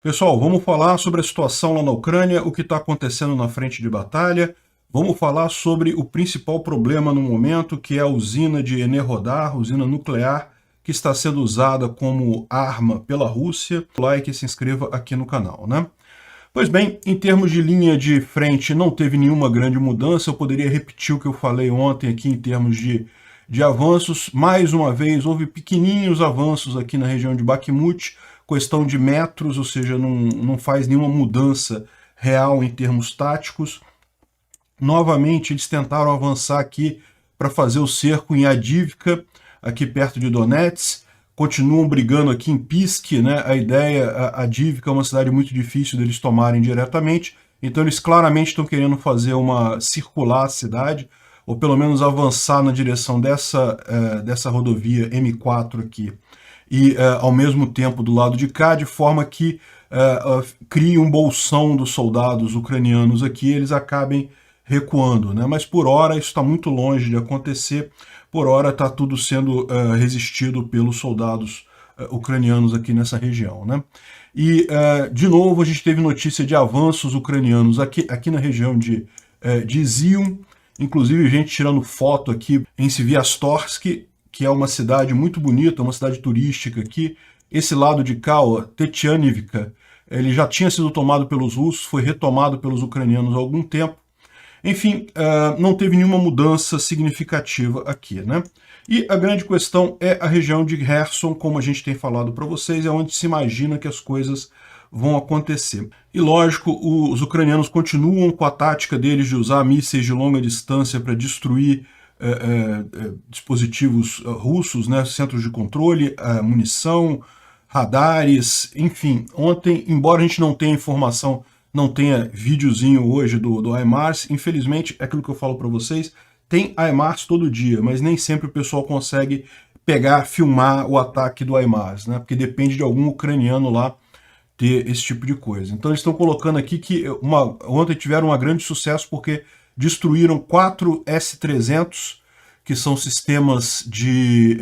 Pessoal, vamos falar sobre a situação lá na Ucrânia, o que está acontecendo na frente de batalha. Vamos falar sobre o principal problema no momento, que é a usina de Enerhodar, usina nuclear, que está sendo usada como arma pela Rússia. Like e se inscreva aqui no canal, né? Pois bem, em termos de linha de frente, não teve nenhuma grande mudança. Eu poderia repetir o que eu falei ontem aqui em termos de avanços. Mais uma vez, houve pequenininhos avanços aqui na região de Bakhmut, questão de metros, ou seja, não faz nenhuma mudança real em termos táticos. Novamente, eles tentaram avançar aqui para fazer o cerco em Avdiivka, aqui perto de Donetsk. Continuam brigando aqui em Pisk, né? A ideia, a Avdiivka é uma cidade muito difícil deles tomarem diretamente, então eles claramente estão querendo fazer circular a cidade, ou pelo menos avançar na direção dessa rodovia M4 aqui, e ao mesmo tempo do lado de cá, de forma que crie um bolsão dos soldados ucranianos aqui, eles acabem recuando, né? Mas por hora isso está muito longe de acontecer, por hora está tudo sendo resistido pelos soldados ucranianos aqui nessa região, né? E, de novo, a gente teve notícia de avanços ucranianos aqui na região de Izium, inclusive gente tirando foto aqui em Sviastorsk, que é uma cidade muito bonita, uma cidade turística aqui. Esse lado de cá, Tetianivka, ele já tinha sido tomado pelos russos, foi retomado pelos ucranianos há algum tempo. Enfim, não teve nenhuma mudança significativa aqui, né? E a grande questão é a região de Kherson, como a gente tem falado para vocês, é onde se imagina que as coisas vão acontecer. E lógico, os ucranianos continuam com a tática deles de usar mísseis de longa distância para destruir dispositivos russos, né, centros de controle, munição, radares, enfim. Ontem, embora a gente não tenha informação, não tenha videozinho hoje do HIMARS, infelizmente, é aquilo que eu falo para vocês, tem HIMARS todo dia, mas nem sempre o pessoal consegue filmar o ataque do HIMARS, né, porque depende de algum ucraniano lá ter esse tipo de coisa. Então eles estão colocando aqui que ontem tiveram um grande sucesso porque destruíram 4 S-300, que são sistemas de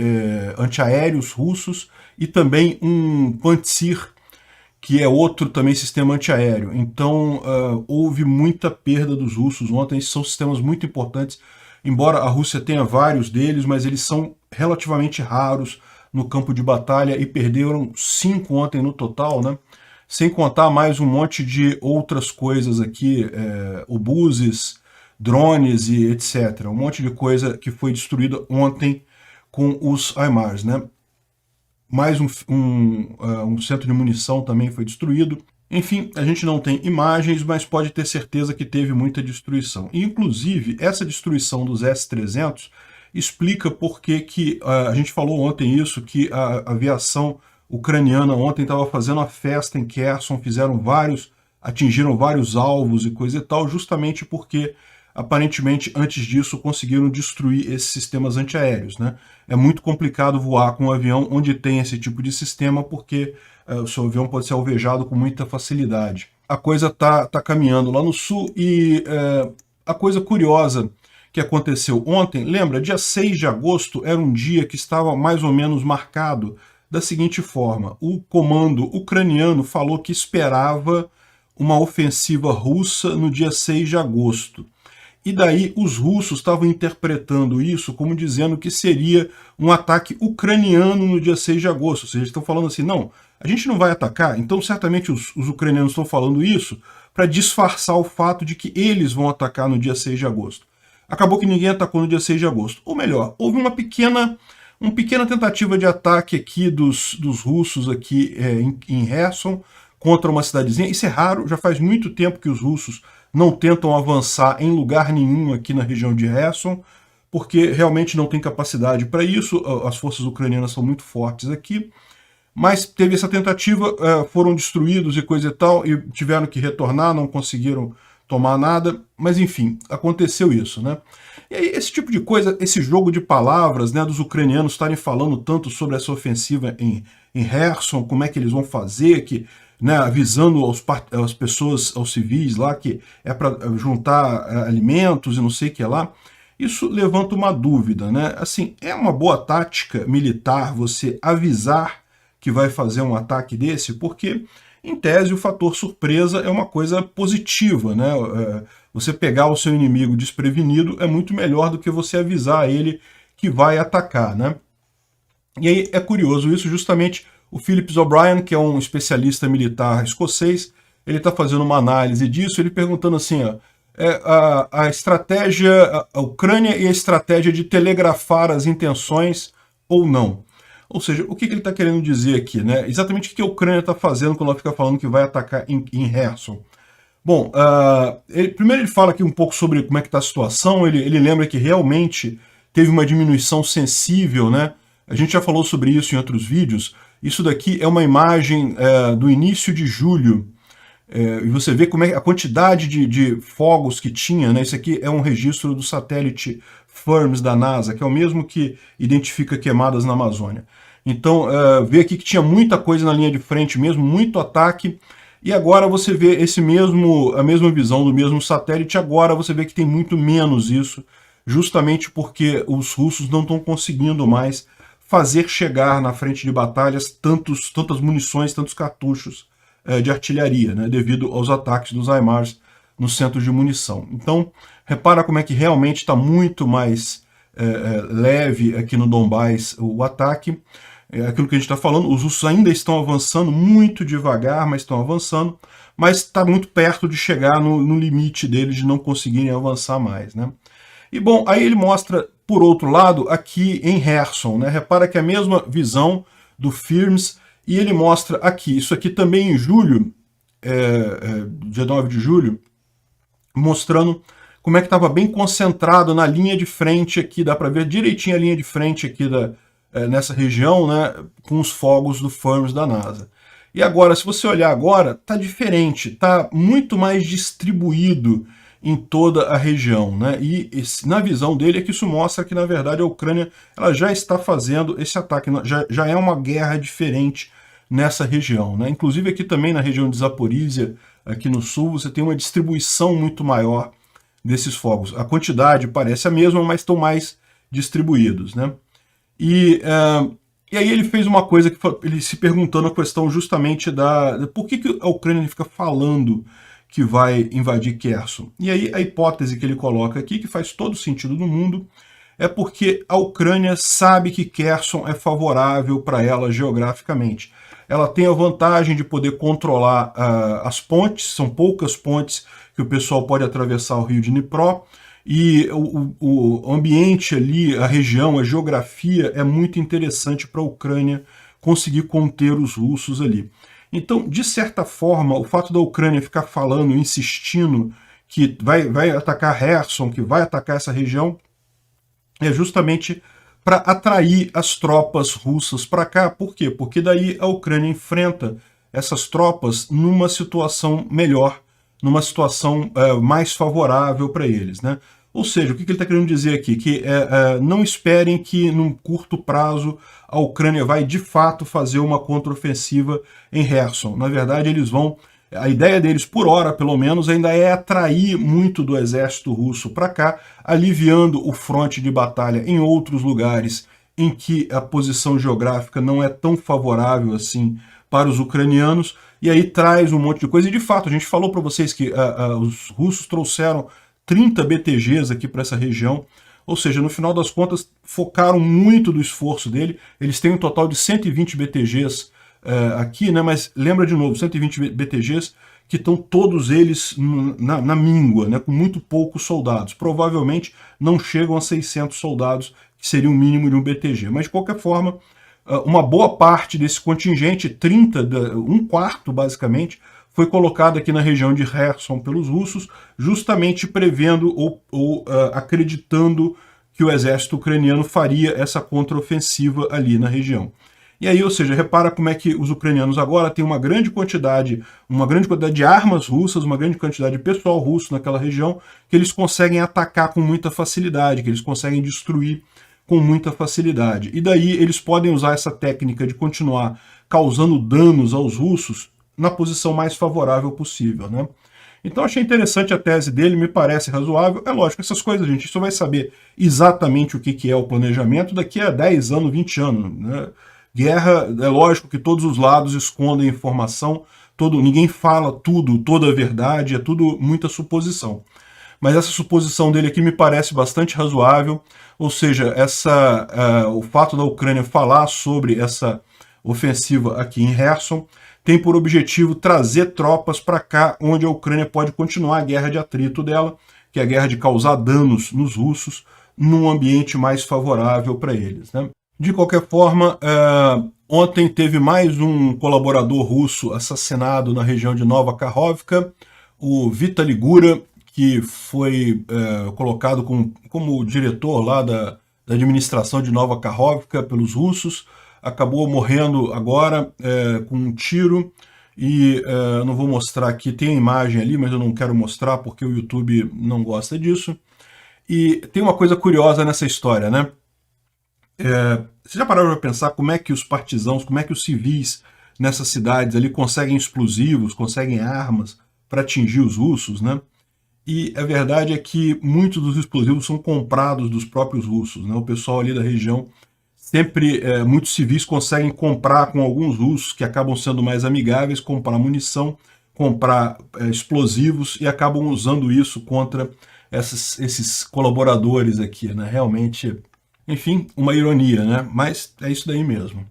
antiaéreos russos, e também um Pantsir, que é outro também sistema antiaéreo. Então houve muita perda dos russos ontem. Esses são sistemas muito importantes, embora a Rússia tenha vários deles, mas eles são relativamente raros no campo de batalha, e perderam 5 ontem no total, né? Sem contar mais um monte de outras coisas aqui, obuses, drones e etc. Um monte de coisa que foi destruída ontem com os HIMARS, né? Mais um centro de munição também foi destruído. Enfim, a gente não tem imagens, mas pode ter certeza que teve muita destruição. E, inclusive, essa destruição dos S-300 explica por que a gente falou ontem isso, que a aviação ucraniana ontem estava fazendo a festa em Kherson, atingiram vários alvos e coisa e tal, justamente porque aparentemente, antes disso, conseguiram destruir esses sistemas antiaéreos, né? É muito complicado voar com um avião onde tem esse tipo de sistema, porque o seu avião pode ser alvejado com muita facilidade. A coisa tá caminhando lá no sul, e a coisa curiosa que aconteceu ontem, lembra, dia 6 de agosto era um dia que estava mais ou menos marcado da seguinte forma: o comando ucraniano falou que esperava uma ofensiva russa no dia 6 de agosto. E daí os russos estavam interpretando isso como dizendo que seria um ataque ucraniano no dia 6 de agosto. Ou seja, eles estão falando assim, não, a gente não vai atacar. Então certamente os ucranianos estão falando isso para disfarçar o fato de que eles vão atacar no dia 6 de agosto. Acabou que ninguém atacou no dia 6 de agosto. Ou melhor, houve uma pequena tentativa de ataque aqui dos russos aqui em Kherson contra uma cidadezinha. Isso é raro, já faz muito tempo que os russos não tentam avançar em lugar nenhum aqui na região de Kherson, porque realmente não tem capacidade para isso. As forças ucranianas são muito fortes aqui, mas teve essa tentativa, foram destruídos e coisa e tal, e tiveram que retornar, não conseguiram tomar nada, mas enfim, aconteceu isso, né? E aí, esse tipo de coisa, esse jogo de palavras, né, dos ucranianos estarem falando tanto sobre essa ofensiva em Kherson, como é que eles vão fazer, né, avisando às pessoas, aos civis lá, que é para juntar alimentos e não sei o que lá. Isso levanta uma dúvida, né? Assim, é uma boa tática militar você avisar que vai fazer um ataque desse? Porque, Em tese, o fator surpresa é uma coisa positiva, né? Você pegar o seu inimigo desprevenido é muito melhor do que você avisar ele que vai atacar, né? E aí é curioso isso, justamente o Phillips O'Brien, que é um especialista militar escocês, ele está fazendo uma análise disso, ele perguntando assim, ó, a estratégia, a Ucrânia e a estratégia de telegrafar as intenções ou não. Ou seja, o que ele está querendo dizer aqui, né? Exatamente o que a Ucrânia está fazendo quando ela fica falando que vai atacar em Kherson. Bom, primeiro ele fala aqui um pouco sobre como é que está a situação, ele lembra que realmente teve uma diminuição sensível, né? A gente já falou sobre isso em outros vídeos. Isso daqui é uma imagem do início de julho, e você vê como é a quantidade de fogos que tinha, né? Isso aqui é um registro do satélite FIRMS da NASA, que é o mesmo que identifica queimadas na Amazônia. Então, vê aqui que tinha muita coisa na linha de frente mesmo, muito ataque, e agora você vê a mesma visão do mesmo satélite, agora você vê que tem muito menos isso, justamente porque os russos não estão conseguindo mais fazer chegar na frente de batalhas tantas munições, tantos cartuchos de artilharia, né, devido aos ataques dos HIMARS nos centros de munição. Então, repara como é que realmente está muito mais leve aqui no Donbás o ataque. É aquilo que a gente está falando, os russos ainda estão avançando muito devagar, mas estão avançando, mas está muito perto de chegar no limite deles de não conseguirem avançar mais, né? E bom, aí ele mostra, por outro lado, aqui em Kherson, né? Repara que é a mesma visão do FIRMS, e ele mostra aqui, isso aqui também em julho, dia 9 de julho, mostrando como é que estava bem concentrado na linha de frente aqui, dá para ver direitinho a linha de frente aqui nessa região, né, com os fogos do FIRMS da NASA. E agora, se você olhar agora, está diferente, está muito mais distribuído em toda a região, né? E na visão dele é que isso mostra que, na verdade, a Ucrânia ela já está fazendo esse ataque, já é uma guerra diferente nessa região, né? Inclusive aqui também na região de Zaporizhia, aqui no sul, você tem uma distribuição muito maior desses fogos. A quantidade parece a mesma, mas estão mais distribuídos, né? E aí ele fez uma coisa, ele se perguntando a questão justamente por que a Ucrânia fica falando que vai invadir Kherson. E aí a hipótese que ele coloca aqui, que faz todo sentido no mundo, é porque a Ucrânia sabe que Kherson é favorável para ela geograficamente. Ela tem a vantagem de poder controlar as pontes, são poucas pontes que o pessoal pode atravessar o rio de Dnipro, e o ambiente ali, a região, a geografia é muito interessante para a Ucrânia conseguir conter os russos ali. Então, de certa forma, o fato da Ucrânia ficar falando, insistindo que vai atacar Kherson, que vai atacar essa região, é justamente para atrair as tropas russas para cá. Por quê? Porque daí a Ucrânia enfrenta essas tropas numa situação melhor, numa situação mais favorável para eles, né? Ou seja, o que ele está querendo dizer aqui? Que não esperem que, num curto prazo, a Ucrânia vai, de fato, fazer uma contraofensiva em Kherson. Na verdade, eles vão... A ideia deles, por hora, pelo menos, ainda é atrair muito do exército russo para cá, aliviando o fronte de batalha em outros lugares em que a posição geográfica não é tão favorável assim para os ucranianos, e aí traz um monte de coisa. E, de fato, a gente falou para vocês que os russos trouxeram 30 BTGs aqui para essa região, ou seja, no final das contas, focaram muito do esforço dele. Eles têm um total de 120 BTGs aqui, né? Mas lembra de novo, 120 BTGs que estão todos eles na míngua, né? Com muito poucos soldados. Provavelmente não chegam a 600 soldados, que seria o mínimo de um BTG. Mas, de qualquer forma, uma boa parte desse contingente, um quarto basicamente, foi colocado aqui na região de Kherson pelos russos, justamente prevendo ou acreditando que o exército ucraniano faria essa contraofensiva ali na região. E aí, ou seja, repara como é que os ucranianos agora têm uma grande quantidade de armas russas, uma grande quantidade de pessoal russo naquela região, que eles conseguem atacar com muita facilidade, que eles conseguem destruir com muita facilidade. E daí eles podem usar essa técnica de continuar causando danos aos russos na posição mais favorável possível, né? Então achei interessante a tese dele, me parece razoável. É lógico, essas coisas, gente, isso vai saber exatamente o que é o planejamento daqui a 10 anos, 20 anos, né? Guerra, é lógico que todos os lados escondem informação, ninguém fala tudo, toda a verdade, é tudo muita suposição. Mas essa suposição dele aqui me parece bastante razoável, ou seja, o fato da Ucrânia falar sobre essa ofensiva aqui em Kherson tem por objetivo trazer tropas para cá, onde a Ucrânia pode continuar a guerra de atrito dela, que é a guerra de causar danos nos russos, num ambiente mais favorável para eles, né? De qualquer forma, ontem teve mais um colaborador russo assassinado na região de Nova Kakhovka, o Vitaly Gura, que foi colocado como diretor lá da administração de Nova Kakhovka pelos russos, acabou morrendo agora com um tiro, e não vou mostrar aqui, tem a imagem ali, mas eu não quero mostrar porque o YouTube não gosta disso. E tem uma coisa curiosa nessa história, né? Você já pararam para pensar como é que os partisãos, como é que os civis nessas cidades ali conseguem explosivos, conseguem armas para atingir os russos, né? E a verdade é que muitos dos explosivos são comprados dos próprios russos, né? O pessoal ali da região, sempre muitos civis conseguem comprar com alguns russos que acabam sendo mais amigáveis, comprar munição, comprar explosivos e acabam usando isso contra esses colaboradores aqui, né? Realmente, enfim, uma ironia, né? Mas é isso daí mesmo.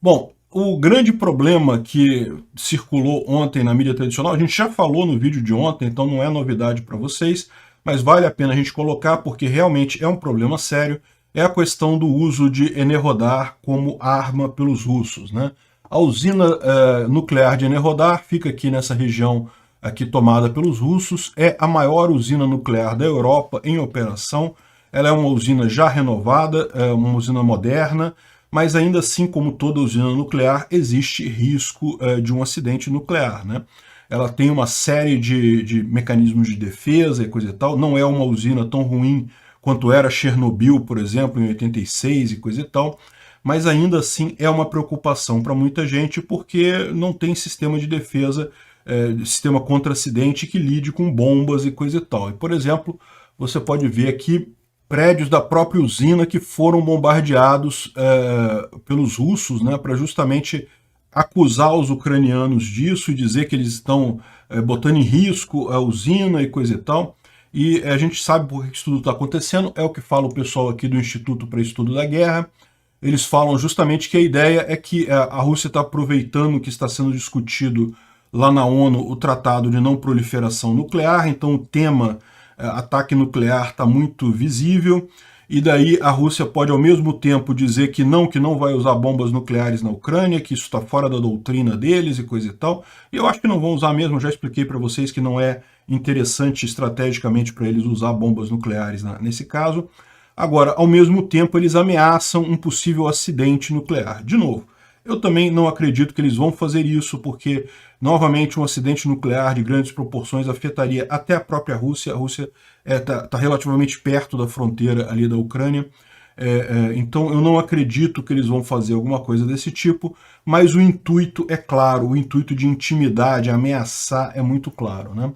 Bom, o grande problema que circulou ontem na mídia tradicional, a gente já falou no vídeo de ontem, então não é novidade para vocês, mas vale a pena a gente colocar porque realmente é um problema sério, é a questão do uso de Enerhodar como arma pelos russos, né? A usina nuclear de Enerhodar fica aqui nessa região aqui tomada pelos russos, é a maior usina nuclear da Europa em operação. Ela é uma usina já renovada, uma usina moderna, mas ainda assim, como toda usina nuclear, existe risco de um acidente nuclear, né? Ela tem uma série de mecanismos de defesa e coisa e tal, não é uma usina tão ruim quanto era Chernobyl, por exemplo, em 86 e coisa e tal, mas ainda assim é uma preocupação para muita gente porque não tem sistema de defesa, sistema contra acidente que lide com bombas e coisa e tal. E, por exemplo, você pode ver aqui prédios da própria usina que foram bombardeados pelos russos, né, para justamente acusar os ucranianos disso e dizer que eles estão botando em risco a usina e coisa e tal. E a gente sabe por que isso tudo está acontecendo, é o que fala o pessoal aqui do Instituto para Estudo da Guerra. Eles falam justamente que a ideia é que a Rússia está aproveitando que está sendo discutido lá na ONU o Tratado de Não Proliferação Nuclear, então o tema ataque nuclear está muito visível, e daí a Rússia pode ao mesmo tempo dizer que não vai usar bombas nucleares na Ucrânia, que isso está fora da doutrina deles e coisa e tal, e eu acho que não vão usar mesmo, já expliquei para vocês que não é interessante estrategicamente para eles usar bombas nucleares nesse caso. Agora, ao mesmo tempo, eles ameaçam um possível acidente nuclear. De novo, eu também não acredito que eles vão fazer isso, porque, novamente, um acidente nuclear de grandes proporções afetaria até a própria Rússia. A Rússia está relativamente perto da fronteira ali da Ucrânia. Então, eu não acredito que eles vão fazer alguma coisa desse tipo, mas o intuito é claro, o intuito de intimidar, de ameaçar é muito claro, né?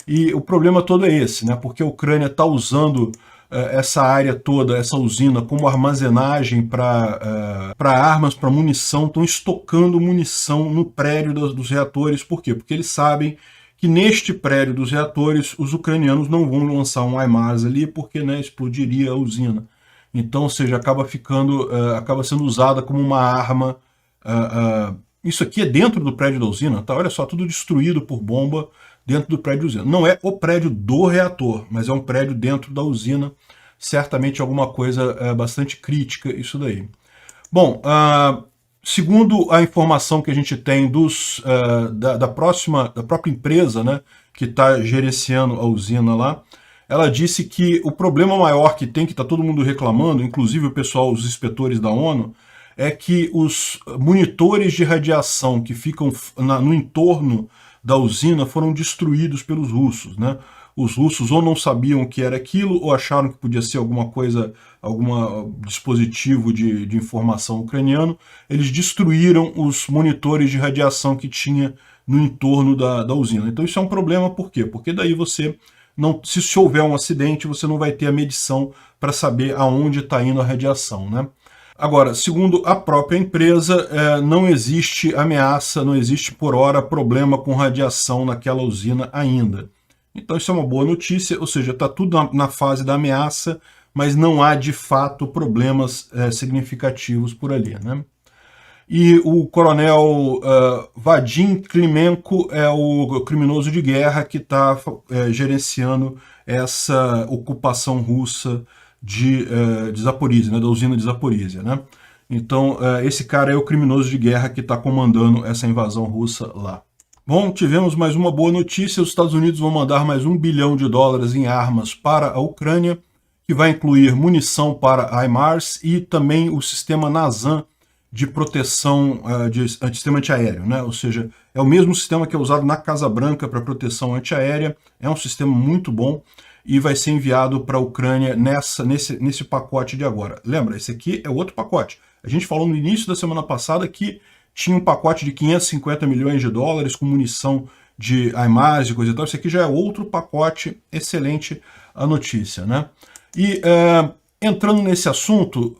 E o problema todo é esse, né? Porque a Ucrânia está usando essa área toda, essa usina, como armazenagem para armas, para munição, estão estocando munição no prédio dos reatores. Por quê? Porque eles sabem que neste prédio dos reatores os ucranianos não vão lançar um HIMARS ali porque, né, explodiria a usina. Então, ou seja, acaba sendo usada como uma arma. Isso aqui é dentro do prédio da usina, tá? Olha só, tudo destruído por bomba dentro do prédio da usina. Não é o prédio do reator, mas é um prédio dentro da usina. Certamente alguma coisa bastante crítica isso daí. Bom, segundo a informação que a gente tem da própria empresa, né, que está gerenciando a usina lá, ela disse que o problema maior que está todo mundo reclamando, inclusive o pessoal, os inspetores da ONU, é que os monitores de radiação que ficam no entorno da usina foram destruídos pelos russos, né? Os russos ou não sabiam o que era aquilo, ou acharam que podia ser alguma coisa, algum dispositivo de informação ucraniano. Eles destruíram os monitores de radiação que tinha no entorno da usina. Então isso é um problema, por quê? Porque daí você não, se houver um acidente, você não vai ter a medição para saber aonde está indo a radiação, né? Agora, segundo a própria empresa, não existe ameaça, não existe por hora problema com radiação naquela usina ainda. Então isso é uma boa notícia, ou seja, está tudo na fase da ameaça, mas não há de fato problemas significativos por ali, né? E o coronel Vadim Klimenko é o criminoso de guerra que está gerenciando essa ocupação russa de Zaporizhia, né, da usina de Zaporizhia, né? Então, esse cara é o criminoso de guerra que está comandando essa invasão russa lá. Bom, tivemos mais uma boa notícia. Os Estados Unidos vão mandar mais $1 bilhão em armas para a Ucrânia, que vai incluir munição para a HIMARS e também o sistema NASAM de proteção de sistema antiaéreo, né? Ou seja, é o mesmo sistema que é usado na Casa Branca para proteção antiaérea, é um sistema muito bom e vai ser enviado para a Ucrânia nesse pacote de agora. Lembra, esse aqui é outro pacote. A gente falou no início da semana passada que tinha um pacote de $550 milhões com munição de HIMARS e coisa e tal. Esse aqui já é outro pacote, excelente a notícia, né? E entrando nesse assunto,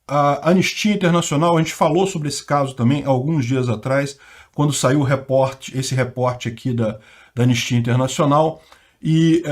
a Anistia Internacional, a gente falou sobre esse caso também alguns dias atrás, quando saiu esse reporte aqui da Anistia Internacional, e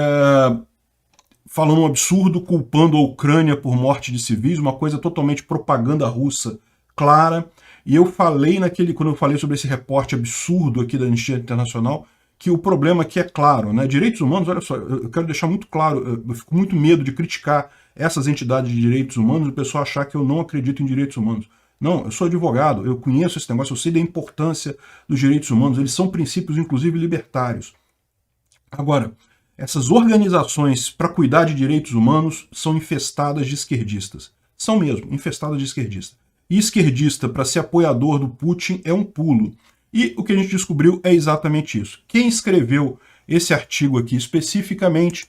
falando um absurdo, culpando a Ucrânia por morte de civis, uma coisa totalmente propaganda russa clara. E eu falei quando eu falei sobre esse reporte absurdo aqui da Anistia Internacional, que o problema aqui é claro, né? Direitos humanos, olha só, eu quero deixar muito claro, eu fico com muito medo de criticar essas entidades de direitos humanos e o pessoal achar que eu não acredito em direitos humanos. Não, eu sou advogado, eu conheço esse negócio, eu sei da importância dos direitos humanos, eles são princípios, inclusive, libertários. Agora, essas organizações para cuidar de direitos humanos são infestadas de esquerdistas. São mesmo, infestadas de esquerdistas. E esquerdista, para ser apoiador do Putin, é um pulo. E o que a gente descobriu é exatamente isso. Quem escreveu esse artigo aqui especificamente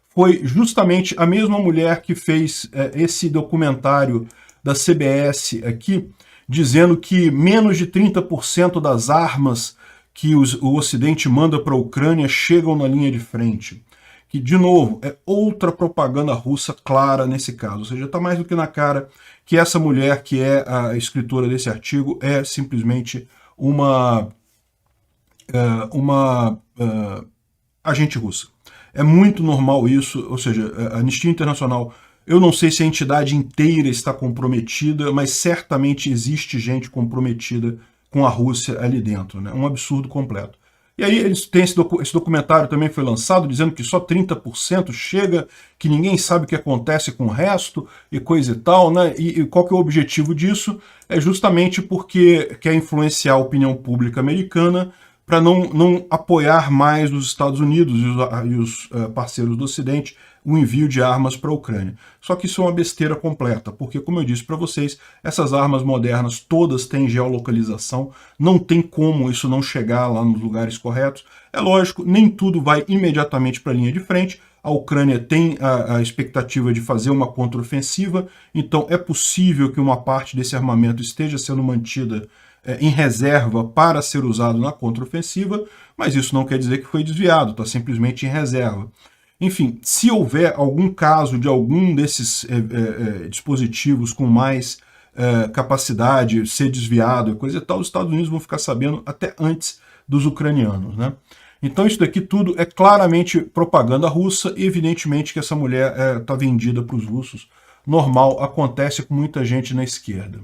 foi justamente a mesma mulher que fez esse documentário da CBS aqui, dizendo que menos de 30% das armas que o Ocidente manda para a Ucrânia chegam na linha de frente. Que, de novo, é outra propaganda russa clara nesse caso. Ou seja, está mais do que na cara que essa mulher, que é a escritora desse artigo, é simplesmente uma agente russa. É muito normal isso, ou seja, a Anistia Internacional, eu não sei se a entidade inteira está comprometida, mas certamente existe gente comprometida com a Rússia ali dentro, né? Um absurdo completo. E aí eles têm esse documentário também foi lançado, dizendo que só 30% chega, que ninguém sabe o que acontece com o resto, e coisa e tal, né? E qual que é o objetivo disso? É justamente porque quer influenciar a opinião pública americana para não apoiar mais os Estados Unidos e os parceiros do Ocidente o envio de armas para a Ucrânia. Só que isso é uma besteira completa, porque, como eu disse para vocês, essas armas modernas todas têm geolocalização, não tem como isso não chegar lá nos lugares corretos. É lógico, nem tudo vai imediatamente para a linha de frente, a Ucrânia tem a expectativa de fazer uma contraofensiva, então é possível que uma parte desse armamento esteja sendo mantida em reserva para ser usado na contraofensiva, mas isso não quer dizer que foi desviado, está simplesmente em reserva. Enfim, se houver algum caso de algum desses dispositivos com mais capacidade ser desviado e coisa e tal, os Estados Unidos vão ficar sabendo até antes dos ucranianos, né? Então isso daqui tudo é claramente propaganda russa e evidentemente que essa mulher está vendida para os russos. Normal, acontece com muita gente na esquerda.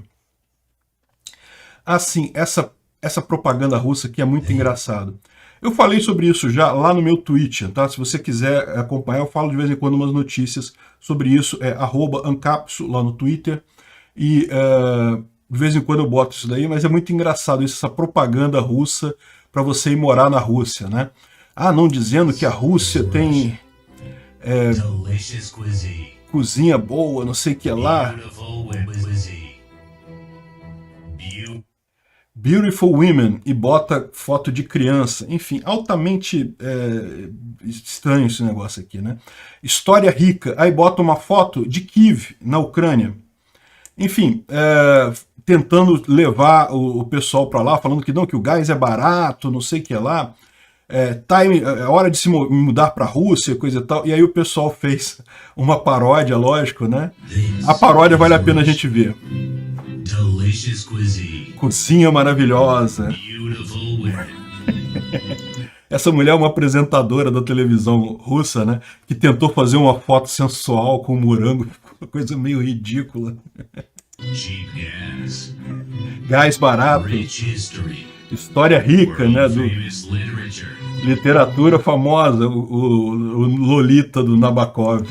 Assim, essa propaganda russa aqui é muito engraçado. Eu falei sobre isso já lá no meu Twitter, tá? Se você quiser acompanhar, eu falo de vez em quando umas notícias sobre isso, @ancapsu lá no Twitter, e de vez em quando eu boto isso daí, mas é muito engraçado isso, essa propaganda russa para você ir morar na Rússia, né? Ah, não dizendo que a Rússia tem cozinha boa, não sei o que lá. Beautiful Women, e bota foto de criança. Enfim, altamente estranho esse negócio aqui, né? História rica. Aí bota uma foto de Kiev, na Ucrânia. Enfim, tentando levar o pessoal para lá, falando que não, que o gás é barato, não sei o que lá. é hora de se mudar para a Rússia, coisa e tal. E aí o pessoal fez uma paródia, lógico, né? A paródia vale a pena a gente ver. Cozinha maravilhosa. Essa mulher é uma apresentadora da televisão russa, né? Que tentou fazer uma foto sensual com um morango. Uma coisa meio ridícula. Gás barato. História rica, né? Literatura famosa, o Lolita do Nabokov.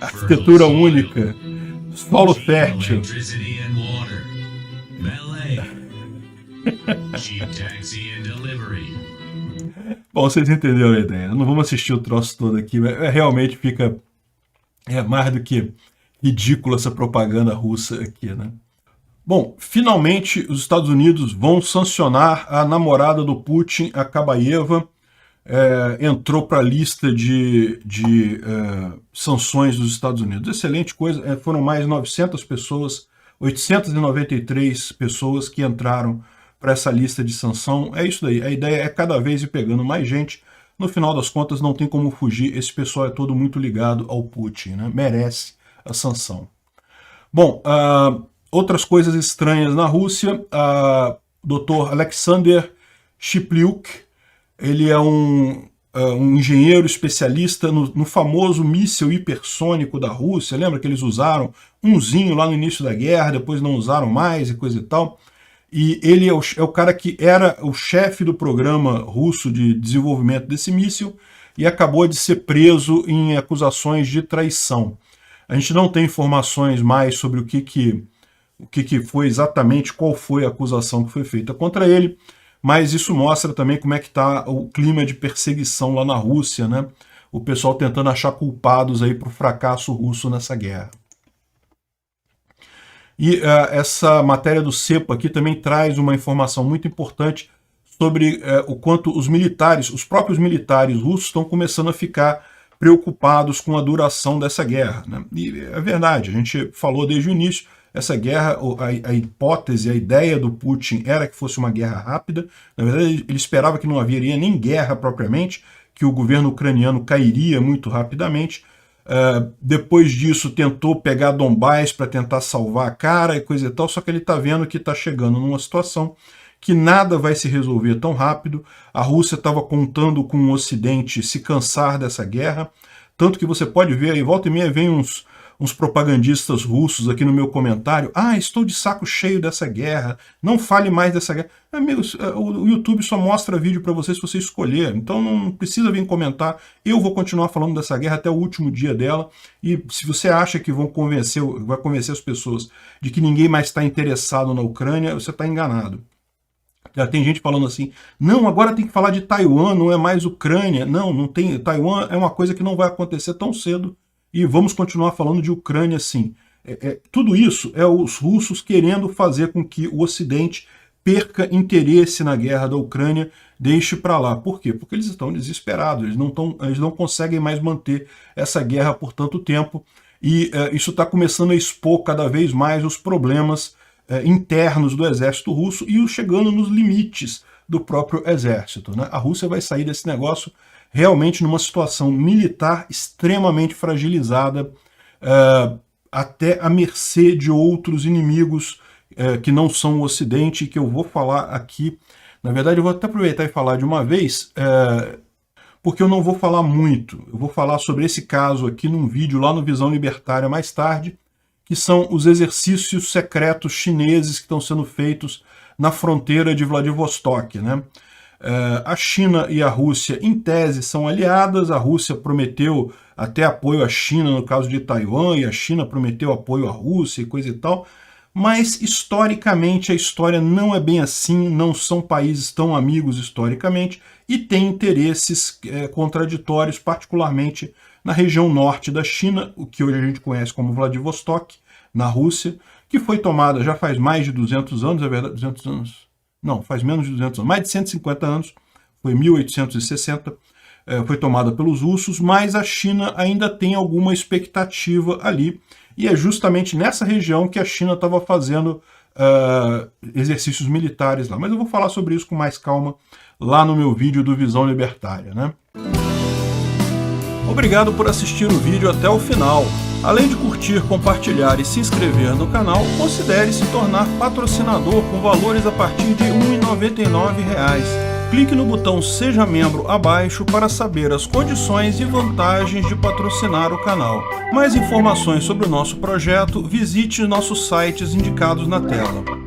Arquitetura única. Solo fértil. Bom, vocês entenderam a ideia. Não vamos assistir o troço todo aqui, mas realmente fica mais do que ridícula essa propaganda russa aqui, né? Bom, finalmente os Estados Unidos vão sancionar a namorada do Putin, a Kabaeva, entrou para a lista de sanções dos Estados Unidos. Excelente coisa, foram mais 900 pessoas, 893 pessoas que entraram para essa lista de sanção. É isso daí, a ideia é cada vez ir pegando mais gente. No final das contas não tem como fugir, esse pessoal é todo muito ligado ao Putin, né? Merece a sanção. Bom, outras coisas estranhas na Rússia, o Dr. Alexander Shiplyuk, ele é um engenheiro especialista no famoso míssil hipersônico da Rússia. Lembra que eles usaram umzinho lá no início da guerra, depois não usaram mais e coisa e tal. E ele é o cara que era o chefe do programa russo de desenvolvimento desse míssil e acabou de ser preso em acusações de traição. A gente não tem informações mais sobre o que foi exatamente, qual foi a acusação que foi feita contra ele, mas isso mostra também como é que está o clima de perseguição lá na Rússia, né? O pessoal tentando achar culpados aí para o fracasso russo nessa guerra. E essa matéria do CEPA aqui também traz uma informação muito importante sobre o quanto os próprios militares russos estão começando a ficar preocupados com a duração dessa guerra, né? E é verdade, a gente falou desde o início, essa guerra, a hipótese, a ideia do Putin era que fosse uma guerra rápida. Na verdade, ele esperava que não haveria nem guerra propriamente, que o governo ucraniano cairia muito rapidamente. Depois disso, tentou pegar Donbás para tentar salvar a cara e coisa e tal, só que ele está vendo que está chegando numa situação que nada vai se resolver tão rápido. A Rússia estava contando com o Ocidente se cansar dessa guerra, tanto que você pode ver aí, volta e meia vem uns propagandistas russos aqui no meu comentário, estou de saco cheio dessa guerra, não fale mais dessa guerra. Amigos, o YouTube só mostra vídeo para você se você escolher, então não precisa vir comentar, eu vou continuar falando dessa guerra até o último dia dela, e se você acha que vai convencer as pessoas de que ninguém mais está interessado na Ucrânia, você está enganado. Já tem gente falando assim, não, agora tem que falar de Taiwan, não é mais Ucrânia. Não tem, Taiwan é uma coisa que não vai acontecer tão cedo, e vamos continuar falando de Ucrânia sim. Tudo isso é os russos querendo fazer com que o Ocidente perca interesse na guerra da Ucrânia, deixe para lá. Por quê? Porque eles estão desesperados, eles não conseguem mais manter essa guerra por tanto tempo, e isso está começando a expor cada vez mais os problemas internos do exército russo e chegando nos limites do próprio exército, né? A Rússia vai sair desse negócio realmente numa situação militar extremamente fragilizada, até à mercê de outros inimigos que não são o Ocidente, que eu vou falar aqui. Na verdade, eu vou até aproveitar e falar de uma vez, porque eu não vou falar muito. Eu vou falar sobre esse caso aqui num vídeo lá no Visão Libertária mais tarde, que são os exercícios secretos chineses que estão sendo feitos na fronteira de Vladivostok, né? A China e a Rússia, em tese, são aliadas. A Rússia prometeu até apoio à China no caso de Taiwan, e a China prometeu apoio à Rússia e coisa e tal. Mas, historicamente, a história não é bem assim, não são países tão amigos historicamente, e tem interesses contraditórios, particularmente na região norte da China, o que hoje a gente conhece como Vladivostok, na Rússia, que foi tomada já faz mais de 200 anos, é verdade, 200 anos? Não, faz menos de 200 anos, mais de 150 anos, foi em 1860, foi tomada pelos russos, mas a China ainda tem alguma expectativa ali, e é justamente nessa região que a China estava fazendo exercícios militares lá. Mas eu vou falar sobre isso com mais calma lá no meu vídeo do Visão Libertária, né? Obrigado por assistir o vídeo até o final. Além de curtir, compartilhar e se inscrever no canal, considere se tornar patrocinador com valores a partir de R$ 1,99. Clique no botão Seja Membro abaixo para saber as condições e vantagens de patrocinar o canal. Mais informações sobre o nosso projeto, visite nossos sites indicados na tela.